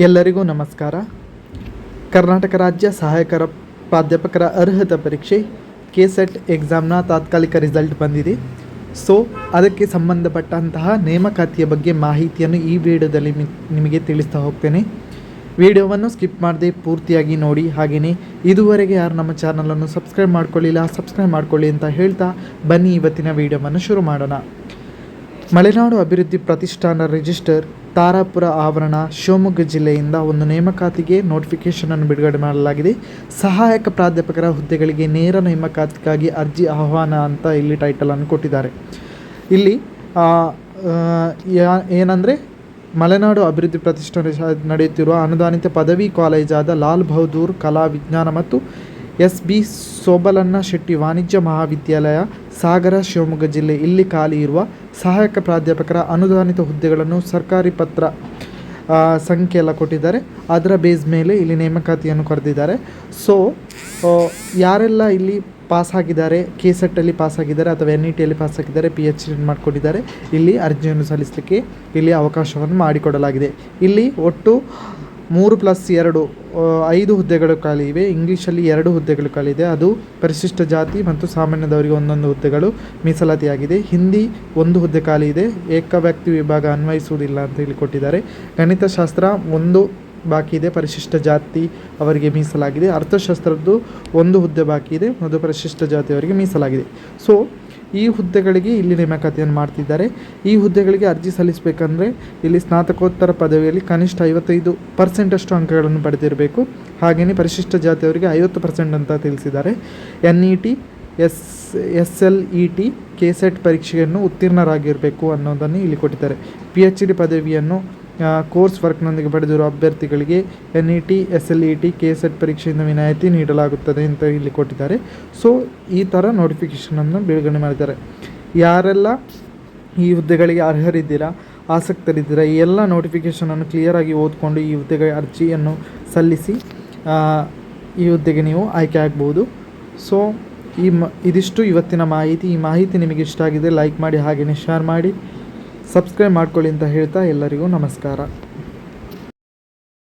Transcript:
ಎಲ್ಲರಿಗೂ ನಮಸ್ಕಾರ. ಕರ್ನಾಟಕ ರಾಜ್ಯ ಸಹಾಯಕ ಪ್ರಾಧ್ಯಾಪಕರ ಅರ್ಹತಾ ಪರೀಕ್ಷೆ ಕೆಸೆಟ್ ಎಕ್ಸಾಮ್ನ ತಾತ್ಕಾಲಿಕ ರಿಸಲ್ಟ್ ಬಂದಿದೆ. ಸೊ ಅದಕ್ಕೆ ಸಂಬಂಧಪಟ್ಟಂತಹ ನೇಮಕಾತಿಯ ಬಗ್ಗೆ ಮಾಹಿತಿಯನ್ನು ಈ ವಿಡಿಯೋದಲ್ಲಿ ನಿಮಗೆ ತಿಳಿಸ್ತಾ ಹೋಗ್ತೇನೆ. ವಿಡಿಯೋವನ್ನು ಸ್ಕಿಪ್ ಮಾಡದೆ ಪೂರ್ತಿಯಾಗಿ ನೋಡಿ. ಹಾಗೆಯೇ ಇದುವರೆಗೆ ಯಾರು ನಮ್ಮ ಚಾನಲನ್ನು ಸಬ್ಸ್ಕ್ರೈಬ್ ಮಾಡ್ಕೊಳ್ಳಿಲ್ಲ ಸಬ್ಸ್ಕ್ರೈಬ್ ಮಾಡ್ಕೊಳ್ಳಿ ಅಂತ ಹೇಳ್ತಾ ಬನ್ನಿ ಇವತ್ತಿನ ವಿಡಿಯೋವನ್ನು ಶುರು ಮಾಡೋಣ. ಮಲೆನಾಡು ಅಭಿವೃದ್ಧಿ ಪ್ರತಿಷ್ಠಾನ ರಿಜಿಸ್ಟರ್ ತಾರಾಪುರ ಆವರಣ ಶಿವಮೊಗ್ಗ ಜಿಲ್ಲೆಯಿಂದ ಒಂದು ನೇಮಕಾತಿಗೆ ನೋಟಿಫಿಕೇಷನನ್ನು ಬಿಡುಗಡೆ ಮಾಡಲಾಗಿದೆ. ಸಹಾಯಕ ಪ್ರಾಧ್ಯಾಪಕರ ಹುದ್ದೆಗಳಿಗೆ ನೇರ ನೇಮಕಾತಿಗಾಗಿ ಅರ್ಜಿ ಆಹ್ವಾನ ಅಂತ ಇಲ್ಲಿ ಟೈಟಲನ್ನು ಕೊಟ್ಟಿದ್ದಾರೆ. ಇಲ್ಲಿ ಏನಂದರೆ ಮಲೆನಾಡು ಅಭಿವೃದ್ಧಿ ಪ್ರತಿಷ್ಠಾನ ನಡೆಯುತ್ತಿರುವ ಅನುದಾನಿತ ಪದವಿ ಕಾಲೇಜಾದ ಲಾಲ್ ಬಹದ್ದೂರ್ ಕಲಾ ವಿಜ್ಞಾನ ಮತ್ತು ಎಸ್.ಬಿ. ಸೋಬಲನ್ನ ಶೆಟ್ಟಿ ವಾಣಿಜ್ಯ ಮಹಾವಿದ್ಯಾಲಯ ಸಾಗರ ಶಿವಮೊಗ್ಗ ಜಿಲ್ಲೆ ಇಲ್ಲಿ ಖಾಲಿ ಇರುವ ಸಹಾಯಕ ಪ್ರಾಧ್ಯಾಪಕರ ಅನುದಾನಿತ ಹುದ್ದೆಗಳನ್ನು ಸರ್ಕಾರಿ ಪತ್ರ ಸಂಖ್ಯೆ ಎಲ್ಲ ಕೊಟ್ಟಿದ್ದಾರೆ. ಅದರ ಬೇಸ್ ಮೇಲೆ ಇಲ್ಲಿ ನೇಮಕಾತಿಯನ್ನು ಕರೆದಿದ್ದಾರೆ. ಸೊ ಯಾರೆಲ್ಲ ಇಲ್ಲಿ ಪಾಸಾಗಿದ್ದಾರೆ, ಕೆಸೆಟ್ಟಲ್ಲಿ ಪಾಸಾಗಿದ್ದಾರೆ ಅಥವಾ NETಯಲ್ಲಿ ಪಾಸಾಗಿದ್ದಾರೆ, PhD ಮಾಡಿಕೊಂಡಿದ್ದಾರೆ, ಇಲ್ಲಿ ಅರ್ಜಿಯನ್ನು ಸಲ್ಲಿಸಲಿಕ್ಕೆ ಇಲ್ಲಿ ಅವಕಾಶವನ್ನು ಮಾಡಿಕೊಡಲಾಗಿದೆ. ಇಲ್ಲಿ ಒಟ್ಟು 3+2 5 ಹುದ್ದೆಗಳು ಖಾಲಿ ಇವೆ. ಇಂಗ್ಲೀಷಲ್ಲಿ 2 ಹುದ್ದೆಗಳು ಖಾಲಿ ಇದೆ. ಅದು ಪರಿಶಿಷ್ಟ ಜಾತಿ ಮತ್ತು ಸಾಮಾನ್ಯದವರಿಗೆ 1 ಹುದ್ದೆಗಳು ಮೀಸಲಾತಿಯಾಗಿದೆ. ಹಿಂದಿ 1 ಹುದ್ದೆ ಖಾಲಿ ಇದೆ. ಏಕವ್ಯಕ್ತಿ ವಿಭಾಗ ಅನ್ವಯಿಸುವುದಿಲ್ಲ ಅಂತ ಹೇಳಿ ಕೊಟ್ಟಿದ್ದಾರೆ. ಗಣಿತಶಾಸ್ತ್ರ 1 ಬಾಕಿ ಇದೆ, ಪರಿಶಿಷ್ಟ ಜಾತಿ ಅವರಿಗೆ ಮೀಸಲಾಗಿದೆ. ಅರ್ಥಶಾಸ್ತ್ರದ್ದು 1 ಹುದ್ದೆ ಬಾಕಿ ಇದೆ, ಅದು ಪರಿಶಿಷ್ಟ ಜಾತಿಯವರಿಗೆ ಮೀಸಲಾಗಿದೆ. ಸೊ ಈ ಹುದ್ದೆಗಳಿಗೆ ಇಲ್ಲಿ ನೇಮಕಾತಿಯನ್ನು ಮಾಡ್ತಿದ್ದಾರೆ. ಈ ಹುದ್ದೆಗಳಿಗೆ ಅರ್ಜಿ ಸಲ್ಲಿಸಬೇಕಂದ್ರೆ ಇಲ್ಲಿ ಸ್ನಾತಕೋತ್ತರ ಪದವಿಯಲ್ಲಿ ಕನಿಷ್ಠ 55% ಅಷ್ಟು ಅಂಕಗಳನ್ನು ಪಡೆದಿರಬೇಕು. ಹಾಗೆಯೇ ಪರಿಶಿಷ್ಟ ಜಾತಿಯವರಿಗೆ 50% ಅಂತ ತಿಳಿಸಿದ್ದಾರೆ. NET SLET ಕೆಸೆಟ್ ಪರೀಕ್ಷೆಯನ್ನು ಉತ್ತೀರ್ಣರಾಗಿರಬೇಕು ಅನ್ನೋದನ್ನು ಇಲ್ಲಿ ಕೊಟ್ಟಿದ್ದಾರೆ. PhD ಪದವಿಯನ್ನು ಕೋರ್ಸ್ ವರ್ಕ್ನೊಂದಿಗೆ ಪಡೆದಿರುವ ಅಭ್ಯರ್ಥಿಗಳಿಗೆ NET SLET ಕೆಸೆಟ್ ಪರೀಕ್ಷೆಯಿಂದ ವಿನಾಯಿತಿ ನೀಡಲಾಗುತ್ತದೆ ಅಂತ ಇಲ್ಲಿ ಕೊಟ್ಟಿದ್ದಾರೆ. ಸೊ ಈ ಥರ ನೋಟಿಫಿಕೇಷನನ್ನು ಬಿಡುಗಡೆ ಮಾಡಿದ್ದಾರೆ. ಯಾರೆಲ್ಲ ಈ ಹುದ್ದೆಗಳಿಗೆ ಅರ್ಹರಿದ್ದೀರಾ, ಆಸಕ್ತರಿದ್ದೀರಾ, ಈ ಎಲ್ಲ ನೋಟಿಫಿಕೇಷನನ್ನು ಕ್ಲಿಯರಾಗಿ ಓದ್ಕೊಂಡು ಈ ಹುದ್ದೆಗೆ ಅರ್ಜಿಯನ್ನು ಸಲ್ಲಿಸಿ ಈ ಹುದ್ದೆಗೆ ನೀವು ಆಯ್ಕೆ ಆಗ್ಬೋದು. ಸೊ ಇದಿಷ್ಟು ಇವತ್ತಿನ ಮಾಹಿತಿ. ಈ ಮಾಹಿತಿ ನಿಮಗೆ ಇಷ್ಟ ಆಗಿದೆ ಲೈಕ್ ಮಾಡಿ, ಹಾಗೆಯೇ ಶೇರ್ ಮಾಡಿ, ಸಬ್ಸ್ಕ್ರೈಬ್ ಮಾಡ್ಕೊಳ್ಳಿ ಅಂತ ಹೇಳ್ತಾ ಎಲ್ಲರಿಗೂ ನಮಸ್ಕಾರ.